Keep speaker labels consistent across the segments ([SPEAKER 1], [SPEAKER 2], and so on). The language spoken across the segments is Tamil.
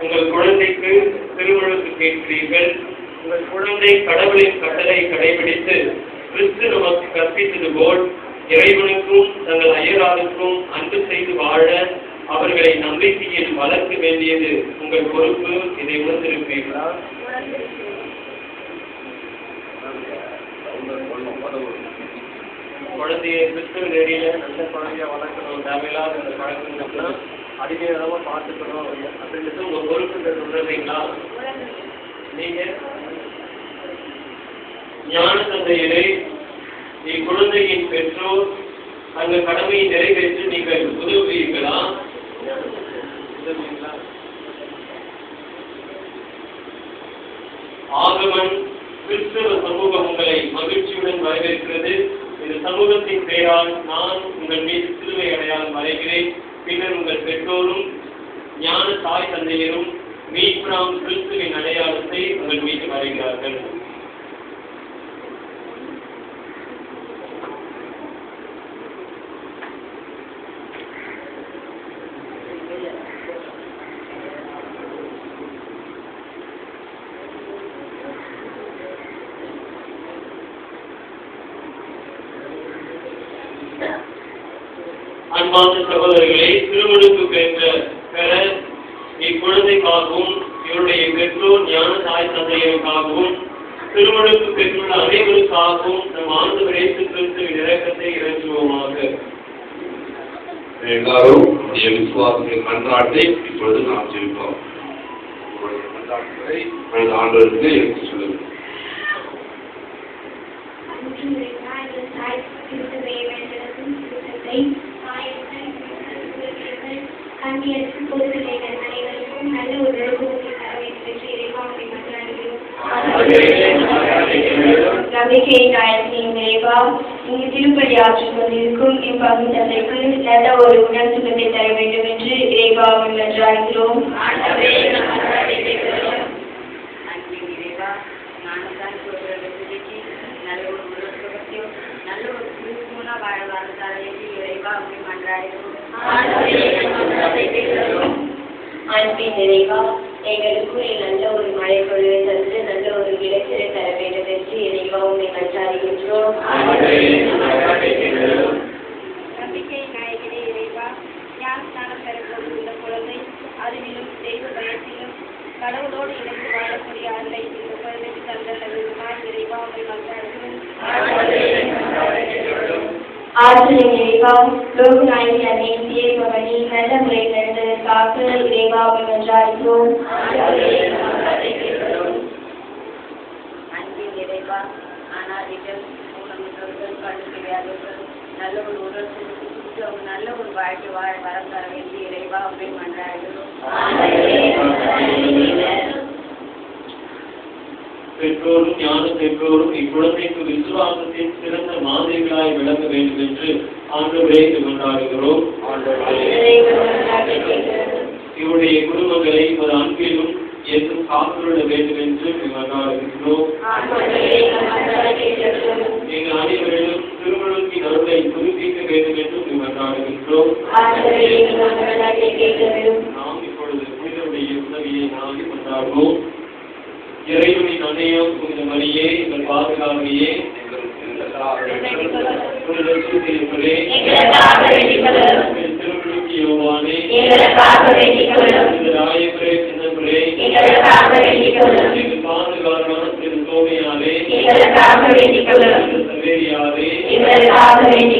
[SPEAKER 1] உங்கள் குழந்தைக்கு திருமணத்து கேட்கிறீர்கள். உங்கள் குழந்தை கடவுளின் கட்டளை கடைபிடித்து கிறிஸ்து நமக்கு கற்பித்தது போல் இறைவனுக்கும் தங்கள் அயலாருக்கும் அன்பு செய்து வாழ அவர்களை நம்பிக்கையில் வளர்க்க வேண்டியது உங்கள் பொறுப்பு. இதை உணர்ந்திருப்பீர்களா? குழந்தைய கிறிஸ்துவ நெறியில நல்ல குழந்தைய வளர்க்கணும், தேவையில்லாத அந்த பழக்கங்கள்னா அதிக அளவா பார்த்துக்கணும் அப்படின்றது உங்க பொறுப்புன்றது உணர்றீங்களா? நீங்க ஞான தந்தையரை இக்குழந்தையின் பெற்றோர் அந்த கடமையை நிறைவேற்றி நீங்கள் உதவுவீர்களா? ஆகமன் கிறிஸ்தவ சமூகம் உங்களை மகிழ்ச்சியுடன் வரவேற்கிறது. இந்த சமூகத்தின் பெயரால் நான் உங்கள் மீது சிலுவை அடையாளம் வரைகிறேன். பின்னர் உங்கள் பெற்றோரும் ஞான தாய் தந்தையரும் மீட்பராம் கிறிஸ்துவின் அடையாளத்தை உங்கள் மீது வரைகிறார்கள். அன்பான சகோதரர்களை, திருமணக்கு பெற இக்குழந்தைக்காகவும் இவருடைய பெற்றோர் ஞான தாய் தந்தையருக்காகவும் திருமணக்கு பெற்றுள்ள அனைவருக்காகவும் நம் ஆண்டவர் இயேசு கிறிஸ்துவின் இரக்கத்தை இறங்குவோமாக.
[SPEAKER 2] எல்லாரும் விசுவாசத்தின் மன்றாட்டை இப்பொழுது நாம் ஜெபிப்போம். ஆண்டவருக்கு எடுத்து சொல்லுங்கள்.
[SPEAKER 3] நம்பிக்கையின் ஆயத்தின் நிறைவா இங்கு திருப்பதி ஆற்றிக் கொண்டிருக்கும் இப்பங்கு தந்தைக்கு நல்ல ஒரு உடல் சுகத்தை தர வேண்டும் என்று இறைவாவை மன்றாடுகிறோம். அன்பின் நிறைவா எங்களுக்கு நல்ல ஒரு மழை பொழிவை தந்து நல்ல ஒரு விளைச்சலை தர வேண்டும் என்று இறைவா உண்மை மன்றாடுகின்றோம்.
[SPEAKER 4] நம்பிக்கை நாயகனே இறைவா, ஞானஸ்நானம் பெறப்போகும் இந்த குழந்தை அறிவிலும் தெய்வ பயத்திலும் கடவுளோடு இணைந்து வாழக்கூடிய அருளை இந்த குழந்தைக்கு தந்தல் இறைவா உண்மை மன்றாடுகிறோம்.
[SPEAKER 3] ஆற்றலின் இறைவா, லோகநாயகி அன்னையே பவனி நல்ல முறை நடந்ததற்காக இறைவா உண்மை மன்றாடுகிறோம்.
[SPEAKER 4] அன்பின் இறைவா, அனாதிகள் மூலமிட்டவர்கள் கழுத்து வியாதிகள் நல்ல ஒரு உடல் சுத்தம் நல்ல ஒரு வாழ்க்கை வாழ வரம் தர வேண்டிய இறைவா உண்மை மன்றாடுகிறோம்.
[SPEAKER 1] பெற்றோரும் ஞான பெற்றோரும் இக்குழந்தைக்கு விசுவாசத்தின் சிறந்த மாதிரிகளாய் விளங்க வேண்டும் என்று ஆண்டவரை கொண்டாடுகிறோம். இவருடைய குடும்பங்களை ஒரு அன்பிலும் என்றும் காத்துள்ள வேண்டும் என்று கொண்டாடுகின்றோம். எங்கள் அனைவரிலும் திருமணத்தின் அருளை புதுப்பிக்க வேண்டும் என்று கொண்டாடுகின்றோம். நாம் இப்பொழுது புனிதருடைய உதவியை நாடி கொண்டாடுவோம். இறைவனின் அன்னையும் புனித மரியே, எங்கள் பாதுகாவலியே, திருவிழுக்கு யோவானே, ராயபுரே சின்னபுரே, எங்கள் பாதுகாவலான திரு சோமையாரே, சவேரியாரே, இறைவனின்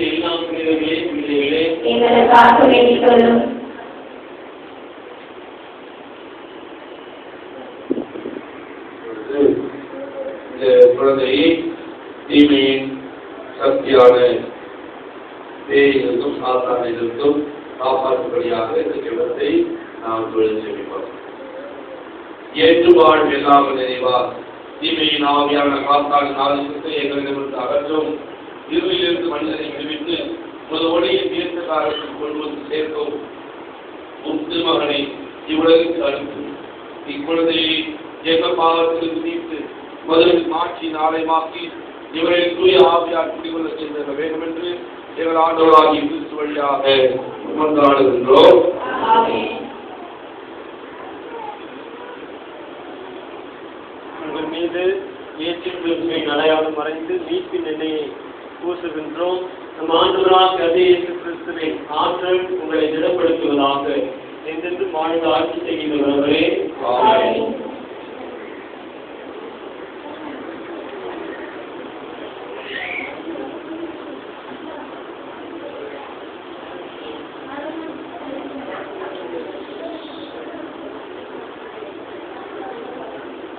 [SPEAKER 1] எல்லா புனிதர்களே பிள்ளைகளே,
[SPEAKER 2] குழந்தையை தீமையின் சக்தியான பேயிலிருந்தும் சாத்தானிலிருந்தும் காப்பாற்றும்படியாக இந்த ஜெபத்தை நாம் தொழில் செய்வோம். ஏற்றுவாழ் எல்லாம் நிறைவா தீமையின் ஆவியான காத்தாளின் ஆதிக்கத்தை எங்களிடமிருந்து அகற்றும், இருளிலிருந்து மனிதனை விடுவித்து ஒரு ஒளியை தீர்த்த காலத்தில் கொண்டு வந்து சேர்க்கும் முத்து மகனை இவ்வுலகிற்கு அளித்து இக்குழந்தையை எங்கள் பாவத்திற்கு நீத்து முதலில் மாற்றி நாளைமாக்கி இவரை தூய ஆவியார் குடிகொள்ள செய்திட வேண்டும் என்று எங்கள் ஆண்டவராகிய கிறிஸ்து வழியாக கொண்டாடுகின்றோம்.
[SPEAKER 1] கிறிஸ்துவின் அடையாளம் மறைந்து மீட்பின் எண்ணெயை பூசுகின்றோம். நம் ஆண்டவராகிய இயேசு கிறிஸ்துவின் ஆற்றல் உங்களை திடப்படுத்துவதாக. என்றென்று வாழ்ந்து ஆட்சி செய்கின்றவர்களே,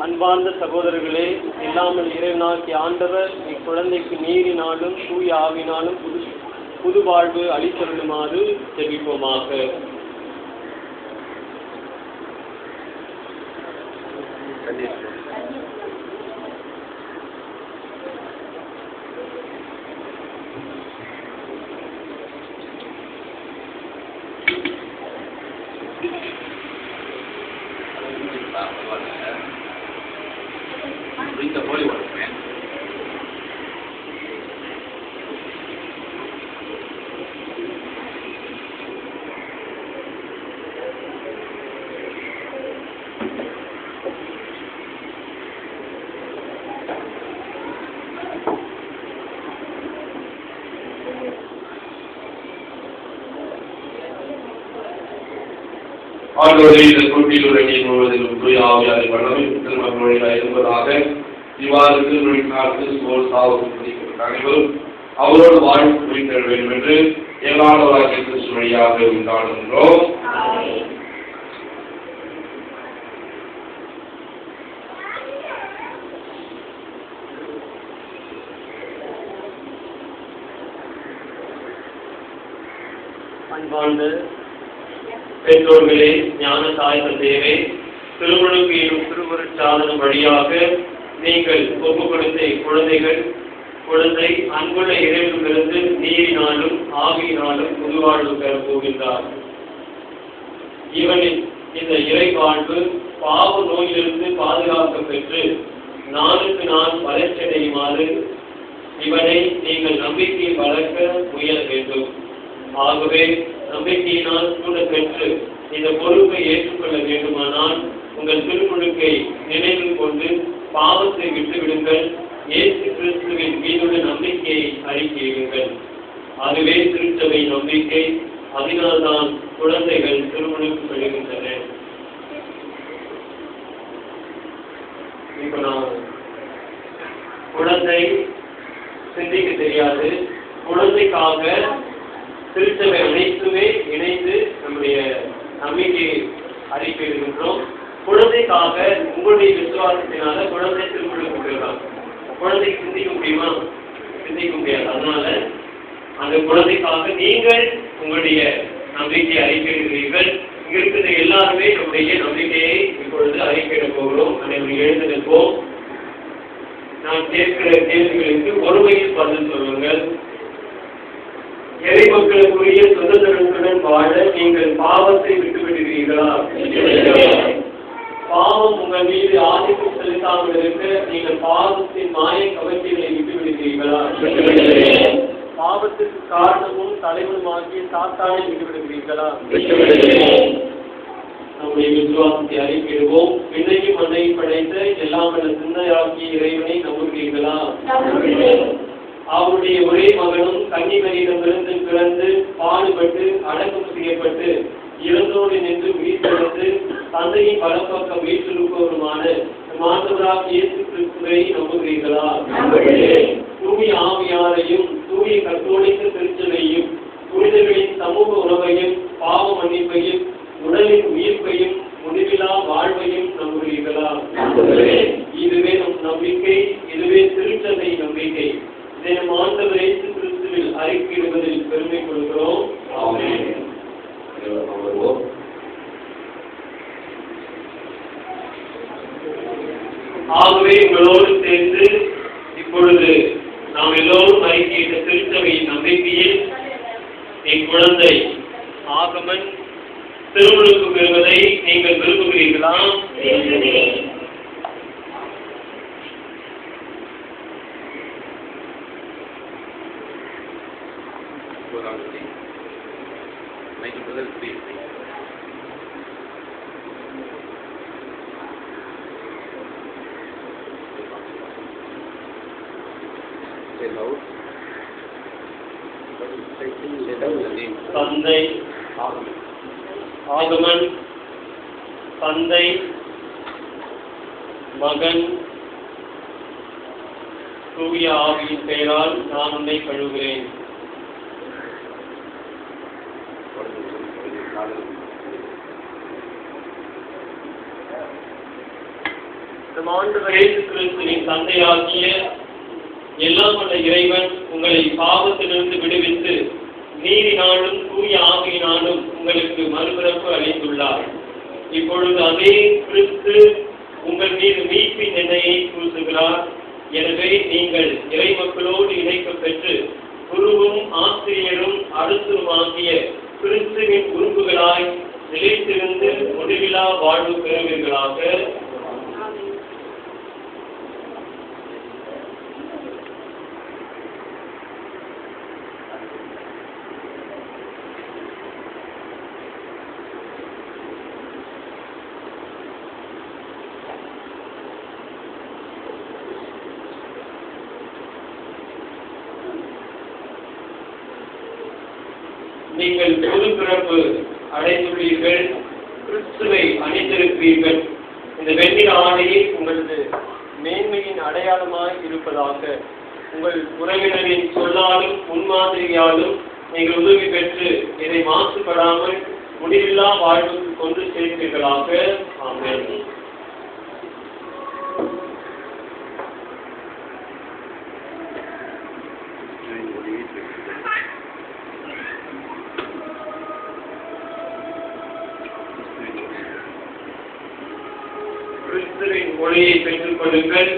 [SPEAKER 1] அன்பார்ந்த சகோதரர்களே, இல்லாமல் இறைவனாகிய ஆண்டவர் இக்குழந்தைக்கு நீரினாலும் தூய ஆவினாலும் புது வாழ்வு அளித்தருளுமாறு ஜெபிப்போமாக.
[SPEAKER 2] Drink the holy water, man. ஆண்டவரே, இந்த கூட்டில் உரையை முழுவதிலும் தூய ஆவியாரை வல்லமை திருமண இருப்பதாக. இவ்வாறு திருமணிக்காலத்தில் போல் சாவுக்கு அனைவரும் அவரோடு வாழ்வு குறித்த வேண்டும் என்று எங்களால் கிறிஸ்து வழியாக உண்டாடுகின்றோம்.
[SPEAKER 1] அன்பார்ந்த பெற்றோர்களே, ஞான தாய் தந்தையரே, திருமணக்கு எனும் திருவருட்சாதனம் வழியாக நீங்கள் ஒப்பு கொடுத்த குழந்தை அன்புள்ள இறைவனிலிருந்து நீரினாலும் ஆவியினாலும் புதுவாழ்வு பெறப் போகின்றார். இவனின் இந்த இறை வாழ்வு பாவ நோயிலிருந்து பாதுகாக்க பெற்று நாளுக்கு நாள் வளர்ச்சியடையுமாறு இவனை நீங்கள் நம்பிக்கையை வளர்க்க முயல வேண்டும். ஆகவே நம்பிக்கையினால் கூட பெற்று இந்த பொறுப்பை ஏற்றுக்கொள்ள வேண்டுமானால் உங்கள் திருமுழுக்கை நினைவில் கொண்டு பாவத்தை விட்டுவிடுங்கள். இயேசு கிறிஸ்துவின் மீதுள்ள நம்பிக்கையை அறிக்கையிடுங்கள். அதுவே திருச்சபை நம்பிக்கை. அதனால்தான் குழந்தைகள் திருமுழுக்கு பெறுகின்றன. இப்ப நான் குழந்தை சிந்திக்க தெரியாது. குழந்தைக்காக திருச்சபை அனைத்துமே இணைந்து நம்முடைய நம்பிக்கையை அறிக்கையிடுகின்றோம். குழந்தைக்காக உங்களுடைய விசுவாசத்தினால குழந்தை திருமுழுக்கு பெறலாம். குழந்தை சிந்திக்க முடியுமா? சிந்திக்க முடியாது. அதனால அந்த குழந்தைக்காக நீங்கள் உங்களுடைய நம்பிக்கையை அறிக்கையிடுகிறீர்கள். இங்க இருக்கிற எல்லாருமே நம்முடைய நம்பிக்கையை இப்பொழுது அறிக்கையிட போகிறோம். அனைவரும் எழுந்திருப்போம். நான் கேட்கிற கேள்விகளுக்கு ஒருமையில் பதில் சொல்லுங்கள். இறை மக்களுக்குரிய சுதந்திரத்துடன் வாழ நீங்கள் பாவத்தை விட்டுவிடுகிறீர்களா? பாவம் உங்கள் மீது ஆதிக்கம் செலுத்தாமல் இருக்க நீங்கள் பாவத்தின் மாய கவர்ச்சிகளை விட்டுவிடுகிறீர்களா? பாவத்திற்கு காரணமும் தலைவனுமாகிய சாத்தானை விட்டுவிடுகிறீர்களா? நம்முடைய விசுவாசத்தை அறிக்கையிடுவோம். விண்ணையும் மண்ணையும் படைத்த எல்லாம் என சிந்தையாக்கிய இறைவனை நம்புகிறீர்களா? அவருடைய ஒரே மகனும் கன்னிமரியிடமிருந்து பிறந்து பாடுபட்டு அடக்கம் செய்யப்பட்டு இறந்தோடு நின்று உயிர்த்தெழுந்து தந்தையின் வலப்பக்கம் வீற்றிருப்பவருமான ஆண்டவராகிய இயேசு கிறிஸ்துவை நம்புகிறீர்களா? தூய ஆவியாரையும் தூய கத்தோலிக்க திருச்சபையும் புனிதர்களின் சமூக உறவையும் பாவ மன்னிப்பையும் உடலின் உயிர்ப்பையும் முடிவிலா வாழ்வையும் நம்புகிறீர்களா? இதுவே நம் நம்பிக்கை. இதுவே திருச்சபை நம்பிக்கை. இதை நம் ஆண்டவர் இயேசு கிறிஸ்துவில் அறிக்கையிடுவதில் பெருமை கொள்கிறோம். ஆமென். ஆகவே உங்களோடு சேர்ந்து இப்பொழுது நாம் எல்லோரும் அறிக்கையிட்ட திருச்சபையின் நம்பிக்கையில் இக்குழந்தை ஆகமன் திருமுழுக்கு பெறுவதை நீங்கள் விரும்புகிறீர்களா? தந்தை ஆகமன் தந்தை மகன் தூய ஆவியின் பெயரால் நான் உன்னை கழுவுகிறேன். நம் ஆண்டவர் இயேசு கிறிஸ்துவின் தந்தையாகிய எல்லாம் வல்ல இறைவன் உங்களை பாவத்திலிருந்து விடுவித்து நீரினாலும் தூய ஆவியினாலும் உங்களுக்கு மறுபிறப்பு அளித்துள்ளார். இப்பொழுது அதே கிறிஸ்து உங்கள் மீது மீட்பின் எண்ணெயை பூசுகிறார். எனவே நீங்கள் இறைமக்களோடு இணைக்கப் பெற்று குருவும் ஆசிரியரும் அரசருமாகிய கிறிஸ்துவின் உறுப்புகளாய் நிலைத்திருந்து முடிவிலா வாழ்வு பெறுவீர்களாக. நீங்கள் பொது பிறப்பு அடைந்துள்ளீர்கள், கிறிஸ்துவை அணிந்திருக்கிறீர்கள். இந்த வெண்ணிற ஆடையில் உங்களது மேன்மையின் அடையாளமாய் இருப்பதாக. உங்கள் உறவினரின் சொல்லாலும் முன்மாதிரியாலும் நீங்கள் உதவி பெற்று இதை மாசுபடாமல் முடிவில்லா வாழ்வுக்கு கொண்டு சேர்ப்பீர்களாக. ஆமென். கிறிஸ்துவின் ஒளியை பெற்றுக் கொள்ளுங்கள்.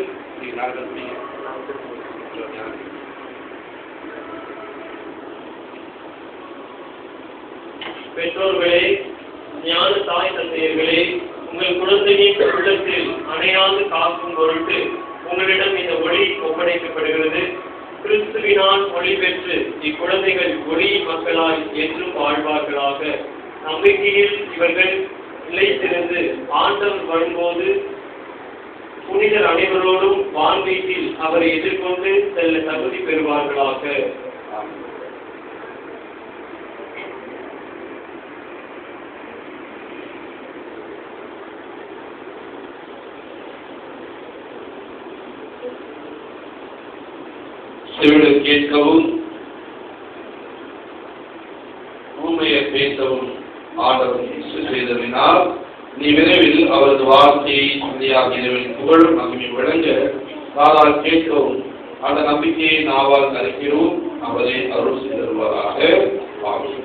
[SPEAKER 1] பெற்றோர்களே, ஞான தாய் தந்தையர்களே, உங்கள் குழந்தையின் உள்ளத்தில் அணையாது காக்கும் பொருட்டு உங்களிடம் இந்த ஒளி ஒப்படைக்கப்படுகிறது. கிறிஸ்துவினால் ஒளி பெற்று இக்குழந்தைகள் ஒளி மக்களாய் என்றும் வாழ்வார்களாக. நம்பிக்கையில் இவர்கள் நிலைத்திருந்து ஆண்டவர் வரும்போது புனிதர் அனைவரோடும் வான்வீட்டில் அவரை எதிர்கொண்டு செல்ல தகுதி பெறுவார்களாக.
[SPEAKER 2] செவிடர் கேட்கவும் ஊமையர் பேசவும் ஆண்டவர் செய்ததினால் நீ விரைவில் அவரது வார்த்தையை இந்தியாவின் புகழ் மகிமை விளங்க நாளால் கேட்கவும் அந்த நம்பிக்கையை நாவால் கருக்கிறோம். அவரை அருள் செய்து தருவதாக. ஆமென்.